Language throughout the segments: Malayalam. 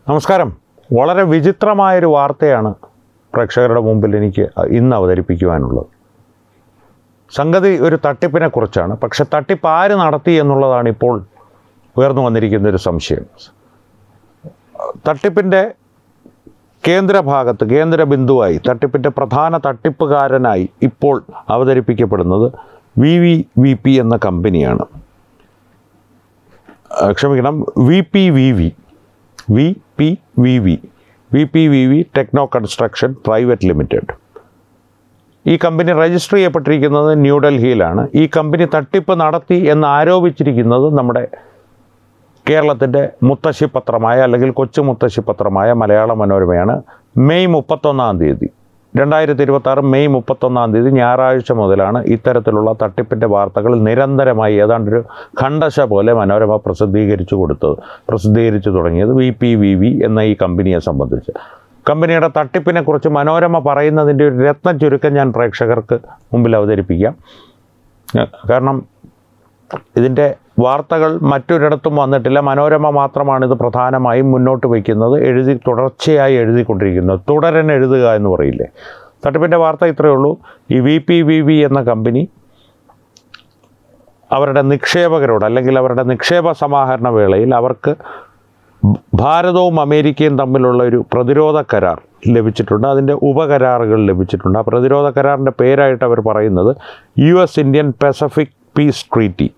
നമസ്കാരം. വളരെ വിചിത്രമായൊരു വാർത്തയാണ് പ്രേക്ഷകരുടെ മുമ്പിൽ എനിക്ക് ഇന്ന് അവതരിപ്പിക്കുവാനുള്ളത്. സംഗതി ഒരു തട്ടിപ്പിനെ കുറിച്ചാണ്. പക്ഷെ തട്ടിപ്പ് ആര് നടത്തി എന്നുള്ളതാണ് ഇപ്പോൾ ഉയർന്നു വന്നിരിക്കുന്നൊരു സംശയം. തട്ടിപ്പിൻ്റെ കേന്ദ്ര ബിന്ദുവായി, തട്ടിപ്പിൻ്റെ പ്രധാന തട്ടിപ്പുകാരനായി ഇപ്പോൾ അവതരിപ്പിക്കപ്പെടുന്നത് VPVV എന്ന കമ്പനിയാണ്. ക്ഷമിക്കണം, VPVV techno construction private limited. ഈ കമ്പനി രജിസ്റ്റർ ചെയ്യപ്പെട്ടിരിക്കുന്നത് ന്യൂഡൽഹിയിലാണ്. ഈ കമ്പനി തട്ടിപ്പ് നടത്തി എന്ന് ആരോപിച്ചിരിക്കുന്നത് നമ്മുടെ കേരളത്തിൻ്റെ മുത്തശ്ശിപത്രമായ, അല്ലെങ്കിൽ കൊച്ചു മുത്തശ്ശിപത്രമായ മലയാള മനോരമയാണ്. മെയ് 31 2026 മെയ് 31 ഞായറാഴ്ച മുതലാണ് ഇത്തരത്തിലുള്ള തട്ടിപ്പിൻ്റെ വാർത്തകൾ നിരന്തരമായി ഏതാണ്ടൊരു ഖണ്ഡശ പോലെ മനോരമ പ്രസിദ്ധീകരിച്ചു തുടങ്ങിയത്. VPVV എന്ന ഈ കമ്പനിയെ സംബന്ധിച്ച്, കമ്പനിയുടെ തട്ടിപ്പിനെക്കുറിച്ച് മനോരമ പറയുന്നതിൻ്റെ ഒരു രത്ന ചുരുക്കം ഞാൻ പ്രേക്ഷകർക്ക് മുമ്പിൽ അവതരിപ്പിക്കാം. കാരണം ഇതിൻ്റെ വാർത്തകൾ മറ്റൊരിടത്തും വന്നിട്ടില്ല. മനോരമ മാത്രമാണ് ഇത് പ്രധാനമായും മുന്നോട്ട് വയ്ക്കുന്നത്, തുടർച്ചയായി എഴുതിക്കൊണ്ടിരിക്കുന്നത്. തുടരൻ എഴുതുക എന്ന് പറയില്ലേ. തട്ടിപ്പിൻ്റെ വാർത്ത ഇത്രയേ ഉള്ളൂ. ഈ VPVV എന്ന കമ്പനി അവരുടെ നിക്ഷേപകരോട്, അല്ലെങ്കിൽ അവരുടെ നിക്ഷേപ സമാഹരണ വേളയിൽ അവർക്ക് ഭാരതവും അമേരിക്കയും തമ്മിലുള്ള ഒരു പ്രതിരോധ കരാർ ലഭിച്ചിട്ടുണ്ട്. അതിൻ്റെ ഉപകരാറുകൾ ലഭിച്ചിട്ടുണ്ട്. ആ പ്രതിരോധ കരാറിൻ്റെ പേരായിട്ട് അവർ പറയുന്നത് US Indian Pacific Peace Treaty.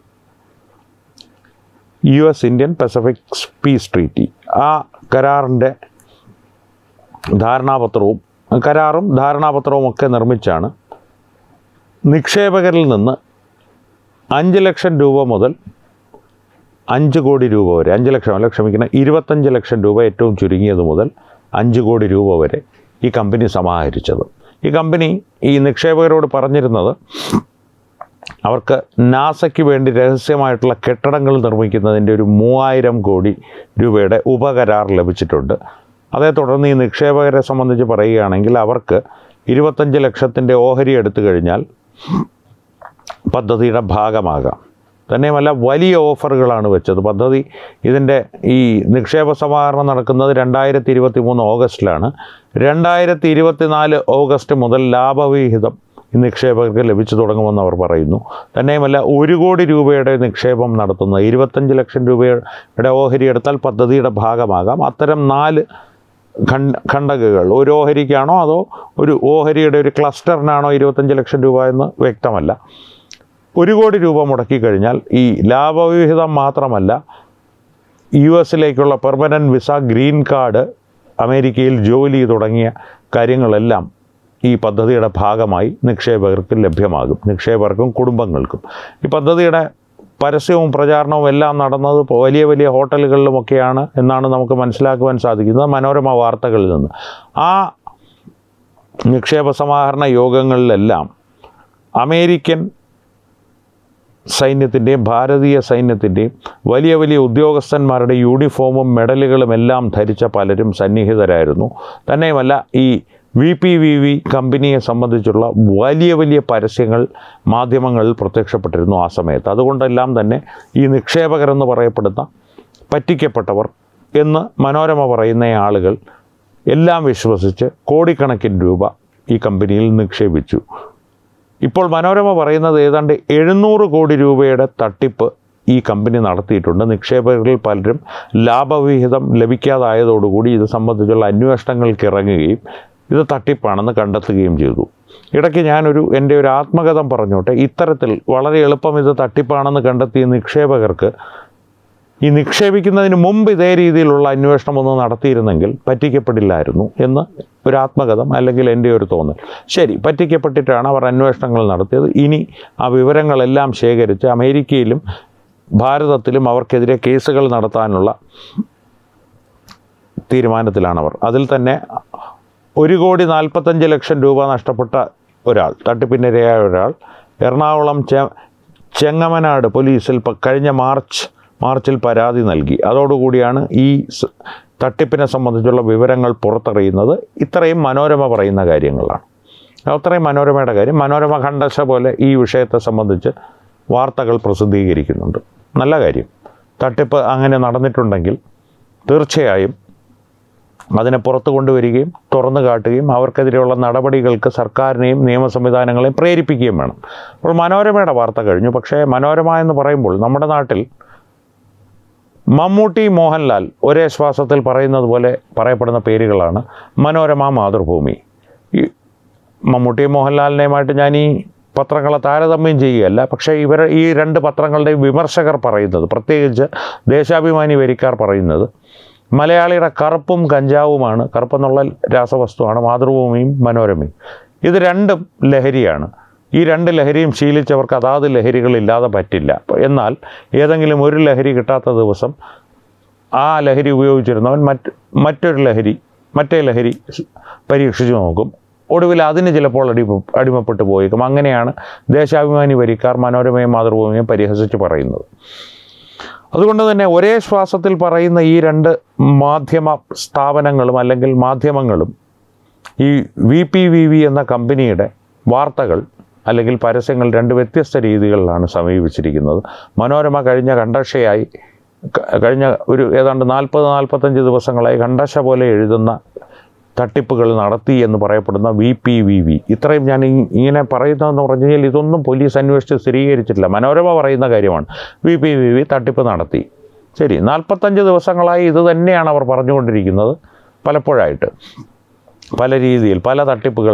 US Indian Pacific Peace Treaty. ആ കരാറിൻ്റെ ധാരണാപത്രവും ഒക്കെ നിർമ്മിച്ചാണ് നിക്ഷേപകരിൽ നിന്ന് 5 ലക്ഷം രൂപ മുതൽ 5 കോടി രൂപ വരെ, 5 ലക്ഷം അല്ല, ക്ഷമിക്കണം, 25 ലക്ഷം രൂപ ഏറ്റവും ചുരുങ്ങിയത് മുതൽ 5 കോടി രൂപ വരെ ഈ കമ്പനി സമാഹരിച്ചത്. ഈ കമ്പനി ഈ നിക്ഷേപകരോട് പറഞ്ഞിരുന്നത് അവർക്ക് നാസയ്ക്ക് വേണ്ടി രഹസ്യമായിട്ടുള്ള കെട്ടിടങ്ങൾ നിർമ്മിക്കുന്നതിൻ്റെ ഒരു 3000 കോടി രൂപയുടെ ഉപകരാർ ലഭിച്ചിട്ടുണ്ട്. അതേ തുടർന്ന് ഈ നിക്ഷേപകരെ സംബന്ധിച്ച് പറയുകയാണെങ്കിൽ അവർക്ക് 25 ലക്ഷത്തിൻ്റെ ഓഹരി എടുത്തു കഴിഞ്ഞാൽ പദ്ധതിയുടെ ഭാഗമാകാം. തന്നെയുമല്ല, വലിയ ഓഫറുകളാണ് വെച്ചത്. ഇതിൻ്റെ ഈ നിക്ഷേപ സമാഹരണം നടക്കുന്നത് 2023 ഓഗസ്റ്റിലാണ്. 2024 ഓഗസ്റ്റ് മുതൽ ലാഭവിഹിതം നിക്ഷേപകർക്ക് ലഭിച്ചു തുടങ്ങുമെന്ന് അവർ പറയുന്നു. തന്നെയുമല്ല, 1 കോടി രൂപയുടെ നിക്ഷേപം നടത്തുന്നത്, 25 ലക്ഷം രൂപയുടെ ഓഹരി എടുത്താൽ പദ്ധതിയുടെ ഭാഗമാകാം. അത്തരം 4 ഖണ്ഡകകൾ, ഒരു ഓഹരിക്കാണോ അതോ ഒരു ഓഹരിയുടെ ഒരു ക്ലസ്റ്ററിനാണോ 25 ലക്ഷം രൂപ എന്ന് വ്യക്തമല്ല. 1 കോടി രൂപ മുടക്കി കഴിഞ്ഞാൽ ഈ ലാഭവിഹിതം മാത്രമല്ല, US permanent visa, green card, അമേരിക്കയിൽ ജോലി തുടങ്ങിയ കാര്യങ്ങളെല്ലാം ഈ പദ്ധതിയുടെ ഭാഗമായി നിക്ഷേപകർക്ക് ലഭ്യമാകും, നിക്ഷേപകർക്കും കുടുംബങ്ങൾക്കും. ഈ പദ്ധതിയുടെ പരസ്യവും പ്രചാരണവും എല്ലാം നടന്നത് വലിയ വലിയ ഹോട്ടലുകളിലുമൊക്കെയാണ് എന്നാണ് നമുക്ക് മനസ്സിലാക്കുവാൻ സാധിക്കുന്നത് മനോരമ വാർത്തകളിൽ നിന്ന്. ആ നിക്ഷേപ സമാഹരണ യോഗങ്ങളിലെല്ലാം അമേരിക്കൻ സൈന്യത്തിൻ്റെയും ഭാരതീയ സൈന്യത്തിൻ്റെയും വലിയ വലിയ ഉദ്യോഗസ്ഥന്മാരുടെ യൂണിഫോമും മെഡലുകളും എല്ലാം ധരിച്ച പലരും സന്നിഹിതരായിരുന്നു. തന്നെയുമല്ല, ഈ VPVV കമ്പനിയെ സംബന്ധിച്ചുള്ള വലിയ വലിയ പരസ്യങ്ങൾ മാധ്യമങ്ങളിൽ പ്രത്യക്ഷപ്പെട്ടിരുന്നു ആ സമയത്ത്. അതുകൊണ്ടെല്ലാം തന്നെ ഈ നിക്ഷേപകരെന്ന് പറയപ്പെടുന്ന പറ്റിക്കപ്പെട്ടവർ എന്ന് മനോരമ പറയുന്ന ആളുകൾ എല്ലാം വിശ്വസിച്ച് കോടിക്കണക്കിന് രൂപ ഈ കമ്പനിയിൽ നിക്ഷേപിച്ചു. ഇപ്പോൾ മനോരമ പറയുന്നത് ഏതാണ്ട് 700 കോടി രൂപയുടെ തട്ടിപ്പ് ഈ കമ്പനി നടത്തിയിട്ടുണ്ട്. നിക്ഷേപകരിൽ പലരും ലാഭവിഹിതം ലഭിക്കാതായതോടുകൂടി ഇത് സംബന്ധിച്ചുള്ള അന്വേഷണങ്ങൾക്ക് ഇറങ്ങുകയും ഇത് തട്ടിപ്പാണെന്ന് കണ്ടെത്തുകയും ചെയ്തു. ഇടയ്ക്ക് എൻ്റെ ഒരു ആത്മകഥം പറഞ്ഞോട്ടെ. ഇത്തരത്തിൽ വളരെ എളുപ്പം ഇത് തട്ടിപ്പാണെന്ന് കണ്ടെത്തിയ നിക്ഷേപകർക്ക് ഈ നിക്ഷേപിക്കുന്നതിന് മുമ്പ് ഇതേ രീതിയിലുള്ള അന്വേഷണമൊന്നും നടത്തിയിരുന്നെങ്കിൽ പറ്റിക്കപ്പെടില്ലായിരുന്നു എന്ന് ഒരു ആത്മകഥം, അല്ലെങ്കിൽ എൻ്റെ ഒരു തോന്നൽ. ശരി, പറ്റിക്കപ്പെട്ടിട്ടാണ് അവർ അന്വേഷണങ്ങൾ നടത്തിയത്. ഇനി ആ വിവരങ്ങളെല്ലാം ശേഖരിച്ച് അമേരിക്കയിലും ഭാരതത്തിലും അവർക്കെതിരെ കേസുകൾ നടത്താനുള്ള തീരുമാനത്തിലാണവർ. അതിൽ തന്നെ 1,45 ലക്ഷം രൂപ നഷ്ടപ്പെട്ട ഒരാൾ, തട്ടിപ്പിനിരയായ ഒരാൾ, എറണാകുളം ചെങ്ങമനാട് പോലീസിൽ കഴിഞ്ഞ മാർച്ചിൽ പരാതി നൽകി. അതോടുകൂടിയാണ് ഈ തട്ടിപ്പിനെ സംബന്ധിച്ചുള്ള വിവരങ്ങൾ പുറത്തറിയുന്നത്. ഇത്രയും മനോരമ പറയുന്ന കാര്യങ്ങളാണ്. അത്രയും മനോരമയുടെ കാര്യം. മനോരമ ഖണ്ഡശ പോലെ ഈ വിഷയത്തെ സംബന്ധിച്ച് വാർത്തകൾ പ്രസിദ്ധീകരിക്കുന്നുണ്ട്. നല്ല കാര്യം. തട്ടിപ്പ് അങ്ങനെ നടന്നിട്ടുണ്ടെങ്കിൽ തീർച്ചയായും അതിനെ പുറത്തു കൊണ്ടുവരികയും തുറന്നു കാട്ടുകയും അവർക്കെതിരെയുള്ള നടപടികൾക്ക് സർക്കാരിനെയും നിയമ സംവിധാനങ്ങളെയും പ്രേരിപ്പിക്കുകയും വേണം. അപ്പോൾ മനോരമയുടെ വാർത്ത കഴിഞ്ഞു. പക്ഷേ മനോരമ എന്ന് പറയുമ്പോൾ നമ്മുടെ നാട്ടിൽ മമ്മൂട്ടി, മോഹൻലാൽ ഒരേ ശ്വാസത്തിൽ പറയുന്നത് പോലെ പറയപ്പെടുന്ന പേരുകളാണ് മനോരമ, മാതൃഭൂമി. ഈ മമ്മൂട്ടിയും മോഹൻലാലിനെയുമായിട്ട് ഞാൻ ഈ പത്രങ്ങളെ താരതമ്യം ചെയ്യുകയല്ല. പക്ഷേ ഈ രണ്ട് പത്രങ്ങളുടെയും വിമർശകർ പറയുന്നത്, പ്രത്യേകിച്ച് ദേശാഭിമാനി വരിക്കാർ പറയുന്നത്, മലയാളിയുടെ കറുപ്പും കഞ്ചാവുമാണ്, കറുപ്പെന്നുള്ള രാസവസ്തുവാണ് മാതൃഭൂമിയും മനോരമയും. ഇത് രണ്ടും ലഹരിയാണ്. ഈ രണ്ട് ലഹരിയും ശീലിച്ചവർക്ക് അതാത് ലഹരികളില്ലാതെ പറ്റില്ല. എന്നാൽ ഏതെങ്കിലും ഒരു ലഹരി കിട്ടാത്ത ദിവസം ആ ലഹരി ഉപയോഗിച്ചിരുന്നവൻ മറ്റേ ലഹരി പരീക്ഷിച്ചു നോക്കും. ഒടുവിൽ അതിന് ചിലപ്പോൾ അടിമപ്പെട്ടു പോയേക്കും. അങ്ങനെയാണ് ദേശാഭിമാനി വരിക്കാർ മനോരമയും മാതൃഭൂമിയും പരിഹസിച്ച് പറയുന്നത്. അതുകൊണ്ട് തന്നെ ഒരേ ശ്വാസത്തിൽ പറയുന്ന ഈ രണ്ട് മാധ്യമ സ്ഥാപനങ്ങളും അല്ലെങ്കിൽ മാധ്യമങ്ങളും ഈ VPVV എന്ന കമ്പനിയുടെ വാർത്തകൾ അല്ലെങ്കിൽ പരസ്യങ്ങൾ രണ്ട് വ്യത്യസ്ത രീതികളിലാണ് സമീപിച്ചിരിക്കുന്നത്. മനോരമ കഴിഞ്ഞ ഒരു ഏതാണ്ട് 40-45 ദിവസങ്ങളായി കണ്ടശ പോലെ എഴുതുന്ന തട്ടിപ്പുകൾ നടത്തി എന്ന് പറയപ്പെടുന്ന VPVV. ഇത്രയും ഞാൻ ഇങ്ങനെ പറയുന്നതെന്ന് പറഞ്ഞു കഴിഞ്ഞാൽ ഇതൊന്നും പോലീസ് അന്വേഷിച്ച് സ്ഥിരീകരിച്ചിട്ടില്ല. മനോരമ പറയുന്ന കാര്യമാണ്. VPVV തട്ടിപ്പ് നടത്തി. ശരി, 45 ദിവസങ്ങളായി ഇത് തന്നെയാണ് അവർ പറഞ്ഞുകൊണ്ടിരിക്കുന്നത്. പലപ്പോഴായിട്ട് പല രീതിയിൽ പല തട്ടിപ്പുകൾ.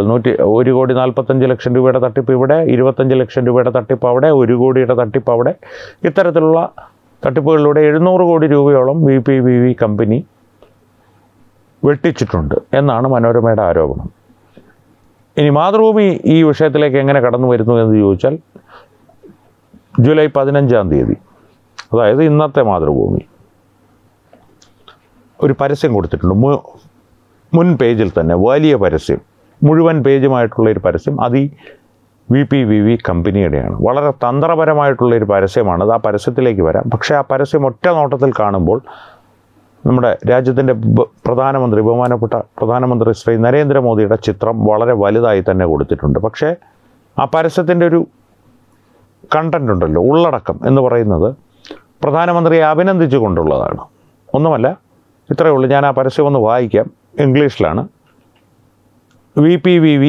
1,45,00,000 രൂപയുടെ തട്ടിപ്പ് ഇവിടെ, 25 ലക്ഷം രൂപയുടെ തട്ടിപ്പ് അവിടെ, 1 കോടിയുടെ തട്ടിപ്പ് അവിടെ. ഇത്തരത്തിലുള്ള തട്ടിപ്പുകളിലൂടെ 700 കോടി രൂപയോളം VPVV കമ്പനി വെട്ടിച്ചിട്ടുണ്ട് എന്നാണ് മനോരമയുടെ ആരോപണം. ഇനി മാതൃഭൂമി ഈ വിഷയത്തിലേക്ക് എങ്ങനെ കടന്നു വരുന്നു എന്ന് ചോദിച്ചാൽ, ജൂലൈ 15-ാം തീയതി, അതായത് ഇന്നത്തെ മാതൃഭൂമി ഒരു പരസ്യം കൊടുത്തിട്ടുണ്ട്. മുൻ പേജിൽ തന്നെ വലിയ പരസ്യം, മുഴുവൻ പേജുമായിട്ടുള്ളൊരു പരസ്യം. അത് ഈ VPVV കമ്പനിയുടെയാണ്. വളരെ തന്ത്രപരമായിട്ടുള്ളൊരു പരസ്യമാണത്. ആ പരസ്യത്തിലേക്ക് വരാം. പക്ഷേ ആ പരസ്യം ഒറ്റ നോട്ടത്തിൽ കാണുമ്പോൾ നമ്മുടെ രാജ്യത്തിൻ്റെ ബഹുമാനപ്പെട്ട പ്രധാനമന്ത്രി ശ്രീ നരേന്ദ്രമോദിയുടെ ചിത്രം വളരെ വലുതായി തന്നെ കൊടുത്തിട്ടുണ്ട്. പക്ഷേ ആ പരസ്യത്തിൻ്റെ ഒരു കണ്ടൻ്റ് ഉണ്ടല്ലോ, ഉള്ളടക്കം എന്ന് പറയുന്നത് പ്രധാനമന്ത്രിയെ അഭിനന്ദിച്ചു കൊണ്ടുള്ളതാണ്. ഒന്നുമല്ല, ഇത്രയേ ഉള്ളൂ. ഞാൻ ആ പരസ്യം ഒന്ന് വായിക്കാം. ഇംഗ്ലീഷിലാണ്. VPVV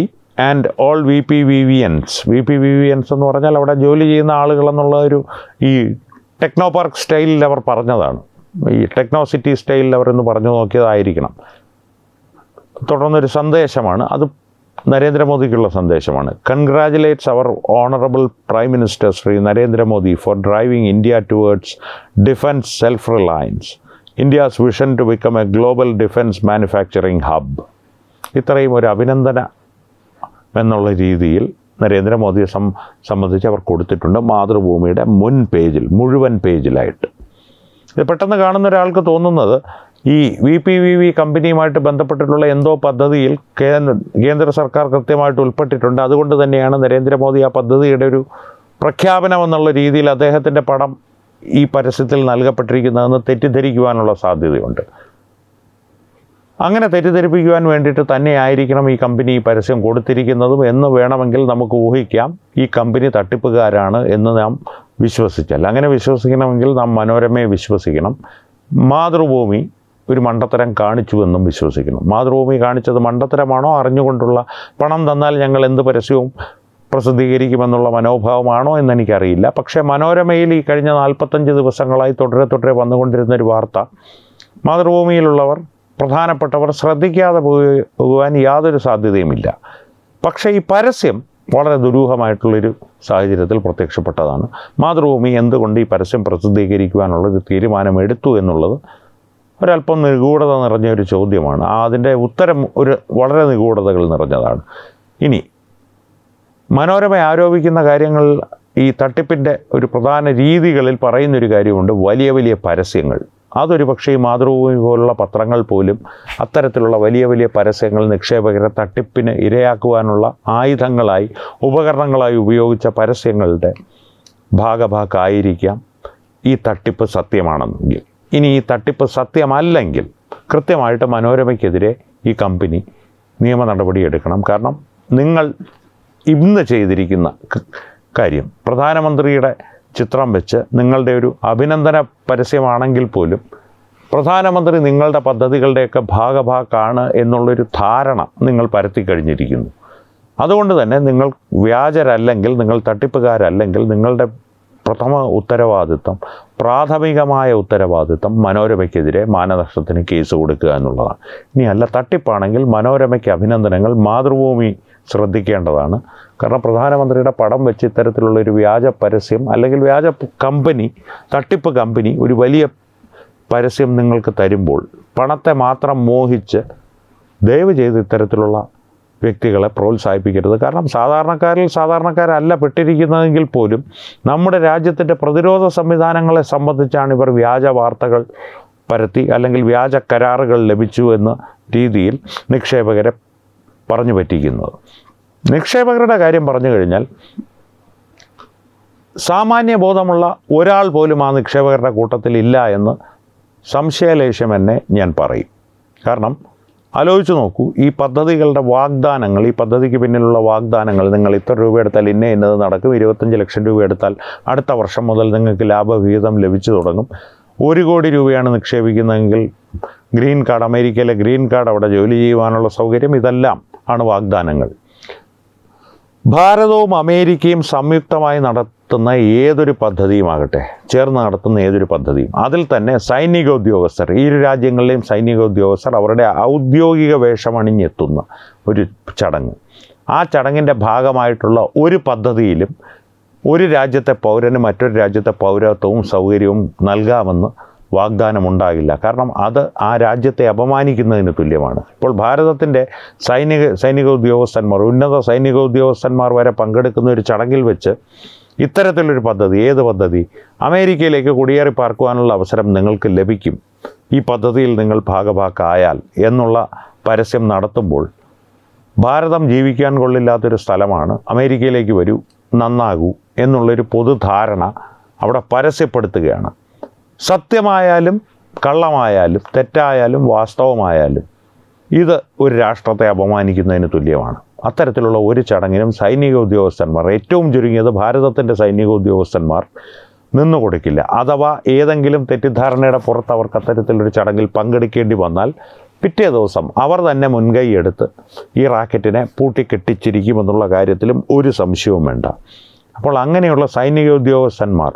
and all VPVVNs. VPVVNs എന്ന് പറഞ്ഞാൽ അവിടെ ജോലി ചെയ്യുന്ന ആളുകളെന്നുള്ള ഈ ടെക്നോ പാർക്ക് സ്റ്റൈലിൽ അവർ പറഞ്ഞതാണ്. ഈ ടെക്നോ സിറ്റി സ്റ്റൈലിൽ അവരൊന്ന് പറഞ്ഞു നോക്കിയതായിരിക്കണം. തുടർന്നൊരു സന്ദേശമാണ്. അത് നരേന്ദ്രമോദിക്കുള്ള സന്ദേശമാണ്. Congratulates our honourable prime minister Shri Narendra Modi for driving India towards defence self reliance, India's vision to become a global defence manufacturing hub. ഇത്രയും ഒരു അഭിനന്ദന എന്നുള്ള രീതിയിൽ നരേന്ദ്രമോദിയെ സംബന്ധിച്ച് അവർ കൊടുത്തിട്ടുണ്ട് മാതൃഭൂമിയുടെ മുൻ പേജിൽ, മുഴുവൻ പേജിലായിട്ട്. ഇത് പെട്ടെന്ന് കാണുന്ന ഒരാൾക്ക് തോന്നുന്നത് ഈ VPVV കമ്പനിയുമായിട്ട് ബന്ധപ്പെട്ടിട്ടുള്ള എന്തോ പദ്ധതിയിൽ കേന്ദ്ര സർക്കാർ കൃത്യമായിട്ട് ഉൾപ്പെട്ടിട്ടുണ്ട്. അതുകൊണ്ട് തന്നെയാണ് നരേന്ദ്രമോദി ആ പദ്ധതിയുടെ ഒരു പ്രഖ്യാപനം എന്നുള്ള രീതിയിൽ അദ്ദേഹത്തിൻ്റെ പടം ഈ പരസ്യത്തിൽ നൽകപ്പെട്ടിരിക്കുന്നതെന്ന് തെറ്റിദ്ധരിക്കുവാനുള്ള സാധ്യതയുണ്ട്. അങ്ങനെ തെറ്റിദ്ധരിപ്പിക്കുവാൻ വേണ്ടിയിട്ട് തന്നെയായിരിക്കണം ഈ കമ്പനി ഈ പരസ്യം കൊടുത്തിരിക്കുന്നതും എന്ന് വേണമെങ്കിൽ നമുക്ക് ഊഹിക്കാം. ഈ കമ്പനി തട്ടിപ്പുകാരാണ് എന്ന് നാം വിശ്വസിച്ചാൽ, അങ്ങനെ വിശ്വസിക്കണമെങ്കിൽ നാം മനോരമയെ വിശ്വസിക്കണം. മാതൃഭൂമി ഒരു മണ്ടത്തരം കാണിച്ചുവെന്നും വിശ്വസിക്കണം. മാതൃഭൂമി കാണിച്ചത് മണ്ടത്തരമാണോ, അറിഞ്ഞുകൊണ്ടുള്ള പണം തന്നാൽ ഞങ്ങൾ എന്ത് പരസ്യവും പ്രസിദ്ധീകരിക്കുമെന്നുള്ള മനോഭാവമാണോ എന്നെനിക്കറിയില്ല. പക്ഷേ മനോരമയിൽ ഈ കഴിഞ്ഞ 45 ദിവസങ്ങളായി തുടരെ വന്നുകൊണ്ടിരുന്നൊരു വാർത്ത മാതൃഭൂമിയിലുള്ളവർ, പ്രധാനപ്പെട്ടവർ ശ്രദ്ധിക്കാതെ പോകുവാൻ യാതൊരു സാധ്യതയുമില്ല. പക്ഷേ ഈ പരസ്യം വളരെ ദുരൂഹമായിട്ടുള്ളൊരു സാഹചര്യത്തിൽ പ്രത്യക്ഷപ്പെട്ടതാണ്. മാതൃഭൂമി എന്തുകൊണ്ട് ഈ പരസ്യം പ്രസിദ്ധീകരിക്കുവാനുള്ളൊരു തീരുമാനമെടുത്തു എന്നുള്ളത് ഒരല്പം നിഗൂഢത നിറഞ്ഞ ഒരു ചോദ്യമാണ്. അതിൻ്റെ ഉത്തരം വളരെ നിഗൂഢതകൾ നിറഞ്ഞതാണ്. ഇനി മനോരമ ആരോപിക്കുന്ന കാര്യങ്ങൾ, ഈ തട്ടിപ്പിൻ്റെ ഒരു പ്രധാന രീതികളിൽ പറയുന്നൊരു കാര്യമുണ്ട്, വലിയ പരസ്യങ്ങൾ. അതൊരു പക്ഷേ ഈ മാതൃഭൂമി പോലുള്ള പത്രങ്ങൾ പോലും അത്തരത്തിലുള്ള വലിയ പരസ്യങ്ങൾ നിക്ഷേപകരെ തട്ടിപ്പിന് ഇരയാക്കുവാനുള്ള ആയുധങ്ങളായി, ഉപകരണങ്ങളായി ഉപയോഗിച്ച പരസ്യങ്ങളുടെ ഭാഗമായിരിക്കാം ഈ തട്ടിപ്പ് സത്യമാണെന്നെങ്കിൽ. ഇനി ഈ തട്ടിപ്പ് സത്യമല്ലെങ്കിൽ കൃത്യമായിട്ട് മനോരമയ്ക്കെതിരെ ഈ കമ്പനി നിയമ നടപടി എടുക്കണം. കാരണം നിങ്ങൾ ഇന്ന് ചെയ്തിരിക്കുന്ന കാര്യം പ്രധാനമന്ത്രിയുടെ ചിത്രം വെച്ച് നിങ്ങളുടെ ഒരു അഭിനന്ദന പരസ്യമാണെങ്കിൽ പോലും പ്രധാനമന്ത്രി നിങ്ങളുടെ പദ്ധതികളുടെയൊക്കെ ഭാഗഭാക്കാണ് എന്നുള്ളൊരു ധാരണ നിങ്ങൾ പരത്തിക്കഴിഞ്ഞിരിക്കുന്നു. അതുകൊണ്ട് തന്നെ നിങ്ങൾ വ്യാജരല്ലെങ്കിൽ, നിങ്ങൾ തട്ടിപ്പുകാരല്ലെങ്കിൽ, നിങ്ങളുടെ പ്രഥമ ഉത്തരവാദിത്വം, പ്രാഥമികമായ ഉത്തരവാദിത്വം മനോരമയ്ക്കെതിരെ മാനനഷ്ടത്തിന് കേസ് കൊടുക്കുക എന്നുള്ളതാണ്. ഇനി അല്ല തട്ടിപ്പാണെങ്കിൽ മനോരമയ്ക്ക് അഭിനന്ദനങ്ങൾ, മാതൃഭൂമി ശ്രദ്ധിക്കേണ്ടതാണ്. കാരണം പ്രധാനമന്ത്രിയുടെ പടം വെച്ച് ഇത്തരത്തിലുള്ളൊരു വ്യാജ പരസ്യം അല്ലെങ്കിൽ വ്യാജ കമ്പനി, തട്ടിപ്പ് കമ്പനി ഒരു വലിയ പരസ്യം നിങ്ങൾക്ക് തരുമ്പോൾ പണത്തെ മാത്രം മോഹിച്ച് ദയവ് ചെയ്ത് ഇത്തരത്തിലുള്ള വ്യക്തികളെ പ്രോത്സാഹിപ്പിക്കരുത്. കാരണം സാധാരണക്കാരല്ല പെട്ടിരിക്കുന്നതെങ്കിൽ പോലും നമ്മുടെ രാജ്യത്തിൻ്റെ പ്രതിരോധ സംവിധാനങ്ങളെ സംബന്ധിച്ചാണ് ഇവർ വ്യാജ വാർത്തകൾ പരത്തി അല്ലെങ്കിൽ വ്യാജ കരാറുകൾ ലഭിച്ചു എന്ന രീതിയിൽ നിക്ഷേപകരെ പറഞ്ഞു പറ്റിക്കുന്നത്. നിക്ഷേപകരുടെ കാര്യം പറഞ്ഞു കഴിഞ്ഞാൽ സാമാന്യ ബോധമുള്ള ഒരാൾ പോലും ആ നിക്ഷേപകരുടെ കൂട്ടത്തിൽ ഇല്ല എന്ന് സംശയലേശം എന്നെ ഞാൻ പറയും. കാരണം ആലോചിച്ച് നോക്കൂ, ഈ പദ്ധതികളുടെ വാഗ്ദാനങ്ങൾ, ഈ പദ്ധതിക്ക് പിന്നിലുള്ള വാഗ്ദാനങ്ങൾ, നിങ്ങൾ ഇത്ര രൂപ എടുത്താൽ ഇന്നത് നടക്കും, 25 ലക്ഷം രൂപ എടുത്താൽ അടുത്ത വർഷം മുതൽ നിങ്ങൾക്ക് ലാഭവിഹിതം ലഭിച്ചു തുടങ്ങും, 1 കോടി രൂപയാണ് നിക്ഷേപിക്കുന്നതെങ്കിൽ ഗ്രീൻ കാർഡ്, അമേരിക്കയിലെ ഗ്രീൻ കാർഡ്, അവിടെ ജോലി ചെയ്യുവാനുള്ള സൗകര്യം, ഇതെല്ലാം ആണ് വാഗ്ദാനങ്ങൾ. ഭാരതവും അമേരിക്കയും സംയുക്തമായി നടത്തുന്ന ഏതൊരു പദ്ധതിയുമാകട്ടെ, ചേർന്ന് നടത്തുന്ന ഏതൊരു പദ്ധതിയും, അതിൽ തന്നെ സൈനിക ഉദ്യോഗസ്ഥർ, ഈ രാജ്യങ്ങളിലെയും സൈനിക ഉദ്യോഗസ്ഥർ അവരുടെ ഔദ്യോഗിക വേഷമണിഞ്ഞെത്തുന്ന ഒരു ചടങ്ങ്, ആ ചടങ്ങിൻ്റെ ഭാഗമായിട്ടുള്ള ഒരു പദ്ധതിയിലും ഒരു രാജ്യത്തെ പൗരന് മറ്റൊരു രാജ്യത്തെ പൗരത്വവും സൗകര്യവും നൽകാമെന്ന് വാഗ്ദാനമുണ്ടാകില്ല. കാരണം അത് ആ രാജ്യത്തെ അപമാനിക്കുന്നതിന് തുല്യമാണ്. ഇപ്പോൾ ഭാരതത്തിൻ്റെ സൈനിക ഉദ്യോഗസ്ഥന്മാർ, ഉന്നത സൈനിക ഉദ്യോഗസ്ഥന്മാർ വരെ പങ്കെടുക്കുന്ന ഒരു ചടങ്ങിൽ വെച്ച് ഇത്തരത്തിലൊരു പദ്ധതി, ഏത് പദ്ധതി, അമേരിക്കയിലേക്ക് കുടിയേറി പാർക്കുവാനുള്ള അവസരം നിങ്ങൾക്ക് ലഭിക്കും, ഈ പദ്ധതിയിൽ നിങ്ങൾ ഭാഗഭാക്കായാൽ എന്നുള്ള പരസ്യം നടത്തുമ്പോൾ ഭാരതം ജീവിക്കാൻ കൊള്ളില്ലാത്തൊരു സ്ഥലമാണ്, അമേരിക്കയിലേക്ക് വരൂ, നന്നാകൂ എന്നുള്ളൊരു പൊതുധാരണ അവിടെ പരസ്യപ്പെടുത്തുകയാണ്. സത്യമായാലും കള്ളമായാലും തെറ്റായാലും വാസ്തവമായാലും ഇത് ഒരു രാഷ്ട്രത്തെ അപമാനിക്കുന്നതിന് തുല്യമാണ്. അത്തരത്തിലുള്ള ഒരു ചടങ്ങിനും സൈനിക ഉദ്യോഗസ്ഥന്മാർ, ഏറ്റവും ചുരുങ്ങിയത് ഭാരതത്തിൻ്റെ സൈനിക ഉദ്യോഗസ്ഥന്മാർ നിന്നു കൊടുക്കില്ല. അഥവാ ഏതെങ്കിലും തെറ്റിദ്ധാരണയുടെ പുറത്ത് അവർക്ക് അത്തരത്തിലൊരു ചടങ്ങിൽ പങ്കെടുക്കേണ്ടി വന്നാൽ പിറ്റേ ദിവസം അവർ തന്നെ മുൻകൈയെടുത്ത് ഈ റാക്കറ്റിനെ പൂട്ടിക്കെട്ടിച്ചിരിക്കുമെന്നുള്ള കാര്യത്തിലും ഒരു സംശയവും വേണ്ട. അപ്പോൾ അങ്ങനെയുള്ള സൈനിക ഉദ്യോഗസ്ഥന്മാർ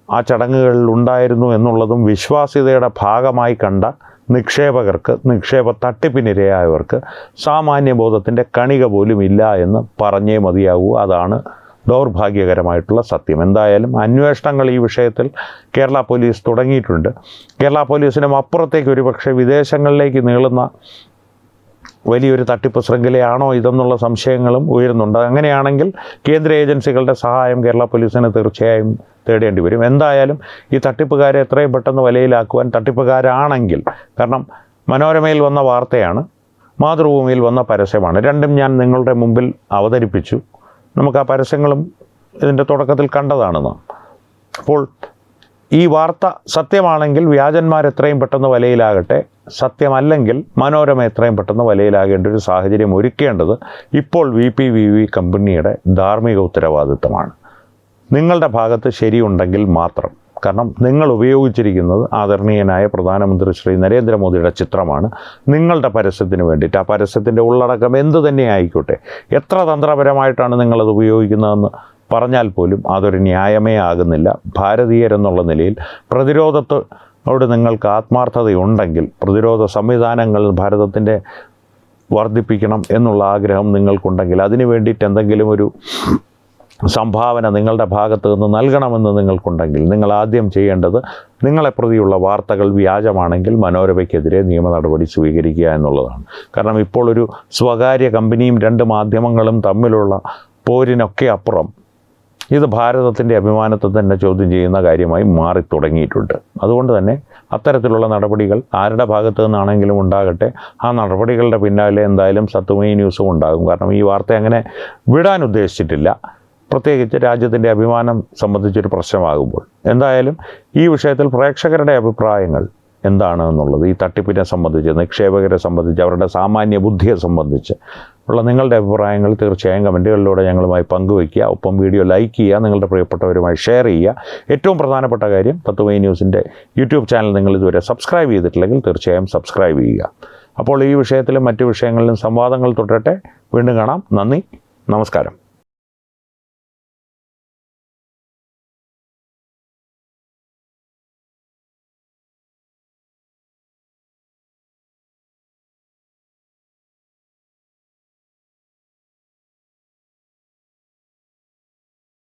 ആ ചടങ്ങുകളിൽ ഉണ്ടായിരുന്നു എന്നുള്ളതും വിശ്വാസ്യതയുടെ ഭാഗമായി കണ്ട നിക്ഷേപകർക്ക്, നിക്ഷേപ തട്ടിപ്പിനിരയായവർക്ക് സാമാന്യബോധത്തിൻ്റെ കണിക പോലും ഇല്ല എന്ന് പറഞ്ഞേ മതിയാകൂ. അതാണ് ദൗർഭാഗ്യകരമായിട്ടുള്ള സത്യം. എന്തായാലും അന്വേഷണങ്ങൾ ഈ വിഷയത്തിൽ കേരള പോലീസ് തുടങ്ങിയിട്ടുണ്ട്. കേരള പോലീസിനും അപ്പുറത്തേക്ക് ഒരുപക്ഷെ വിദേശങ്ങളിലേക്ക് നീളുന്ന വലിയൊരു തട്ടിപ്പ് ശൃംഖലയാണോ ഇതെന്നുള്ള സംശയങ്ങളും ഉയരുന്നുണ്ട്. അങ്ങനെയാണെങ്കിൽ കേന്ദ്ര ഏജൻസികളുടെ സഹായം കേരള പോലീസിന് തീർച്ചയായും തേടേണ്ടി വരും. എന്തായാലും ഈ തട്ടിപ്പുകാരെ എത്രയും പെട്ടെന്ന് വലയിലാക്കുവാൻ, തട്ടിപ്പുകാരാണെങ്കിൽ, കാരണം മനോരമയിൽ വന്ന വാർത്തയാണ്, മാതൃഭൂമിയിൽ വന്ന പരസ്യമാണ്, രണ്ടും ഞാൻ നിങ്ങളുടെ മുമ്പിൽ അവതരിപ്പിച്ചു. നമുക്ക് ആ പരസ്യങ്ങളും ഇതിൻ്റെ തുടക്കത്തിൽ കണ്ടതാണ് നാം. അപ്പോൾ ഈ വാർത്ത സത്യമാണെങ്കിൽ വ്യാജന്മാർ എത്രയും പെട്ടെന്ന് വലയിലാകട്ടെ, സത്യമല്ലെങ്കിൽ മനോരമ എത്രയും പെട്ടെന്ന് വലയിലാകേണ്ട ഒരു സാഹചര്യം ഒരുക്കേണ്ടത് ഇപ്പോൾ VPVV കമ്പനിയുടെ ധാർമ്മിക ഉത്തരവാദിത്തമാണ്. നിങ്ങളുടെ ഭാഗത്ത് ശരിയുണ്ടെങ്കിൽ മാത്രം. കാരണം നിങ്ങൾ ഉപയോഗിച്ചിരിക്കുന്നത് ആദരണീയനായ പ്രധാനമന്ത്രി ശ്രീ നരേന്ദ്രമോദിയുടെ ചിത്രമാണ് നിങ്ങളുടെ പരസ്യത്തിന് വേണ്ടിയിട്ട്. ആ പരസ്യത്തിൻ്റെ ഉള്ളടക്കം എന്തു തന്നെ ആയിക്കോട്ടെ, എത്ര തന്ത്രപരമായിട്ടാണ് നിങ്ങളത് ഉപയോഗിക്കുന്നതെന്ന് പറഞ്ഞാൽ പോലും അതൊരു ന്യായമേ ആകുന്നില്ല. ഭാരതീയരെന്നുള്ള നിലയിൽ പ്രതിരോധത്തോട് നിങ്ങൾക്ക് ആത്മാർത്ഥതയുണ്ടെങ്കിൽ, പ്രതിരോധ സംവിധാനങ്ങൾ ഭാരതത്തിൻ്റെ വർദ്ധിപ്പിക്കണം എന്നുള്ള ആഗ്രഹം നിങ്ങൾക്കുണ്ടെങ്കിൽ, അതിനു വേണ്ടിയിട്ട് എന്തെങ്കിലും ഒരു സംഭാവന നിങ്ങളുടെ ഭാഗത്ത് നിന്ന് നൽകണമെന്ന് നിങ്ങൾക്കുണ്ടെങ്കിൽ, നിങ്ങൾ ആദ്യം ചെയ്യേണ്ടത് നിങ്ങളെ പ്രതിയുള്ള വാർത്തകൾ വ്യാജമാണെങ്കിൽ മനോരമയ്ക്കെതിരെ നിയമ നടപടി സ്വീകരിക്കുക എന്നുള്ളതാണ്. കാരണം ഇപ്പോൾ ഒരു സ്വകാര്യ കമ്പനിയും 2 മാധ്യമങ്ങളും തമ്മിലുള്ള പോരിനൊക്കെ അപ്പുറം ഇത് ഭാരതത്തിൻ്റെ അഭിമാനത്തെ തന്നെ ചോദ്യം ചെയ്യുന്ന കാര്യമായി മാറി തുടങ്ങിയിട്ടുണ്ട്. അതുകൊണ്ട് തന്നെ അത്തരത്തിലുള്ള നടപടികൾ ആരുടെ ഭാഗത്തു നിന്നാണെങ്കിലും ഉണ്ടാകട്ടെ, ആ നടപടികളുടെ പിന്നാലെ എന്തായാലും സത്യമയി ന്യൂസും ഉണ്ടാകും. കാരണം ഈ വാർത്ത അങ്ങനെ വിടാൻ ഉദ്ദേശിച്ചിട്ടില്ല, പ്രത്യേകിച്ച് രാജ്യത്തിൻ്റെ അഭിമാനം സംബന്ധിച്ചൊരു പ്രശ്നമാകുമ്പോൾ. എന്തായാലും ഈ വിഷയത്തിൽ പ്രേക്ഷകരുടെ അഭിപ്രായങ്ങൾ എന്താണ് എന്നുള്ളത്, ഈ തട്ടിപ്പിനെ സംബന്ധിച്ച്, നിക്ഷേപകരെ സംബന്ധിച്ച്, അവരുടെ സാമാന്യ ബുദ്ധിയെ സംബന്ധിച്ച് ഉള്ള നിങ്ങളുടെ അഭിപ്രായങ്ങൾ തീർച്ചയായും കമൻറ്റുകളിലൂടെ ഞങ്ങളുമായി പങ്കുവയ്ക്കുക. ഒപ്പം വീഡിയോ ലൈക്ക് ചെയ്യുക, നിങ്ങളുടെ പ്രിയപ്പെട്ടവരുമായി ഷെയർ ചെയ്യുക. ഏറ്റവും പ്രധാനപ്പെട്ട കാര്യം, തത്വമയി ന്യൂസിൻ്റെ യൂട്യൂബ് ചാനൽ നിങ്ങൾ ഇതുവരെ സബ്സ്ക്രൈബ് ചെയ്തിട്ടില്ലെങ്കിൽ തീർച്ചയായും സബ്സ്ക്രൈബ് ചെയ്യുക. അപ്പോൾ ഈ വിഷയത്തിലും മറ്റു വിഷയങ്ങളിലും സംവാദങ്ങൾ തുടരട്ടെ. വീണ്ടും കാണാം. നന്ദി, നമസ്കാരം.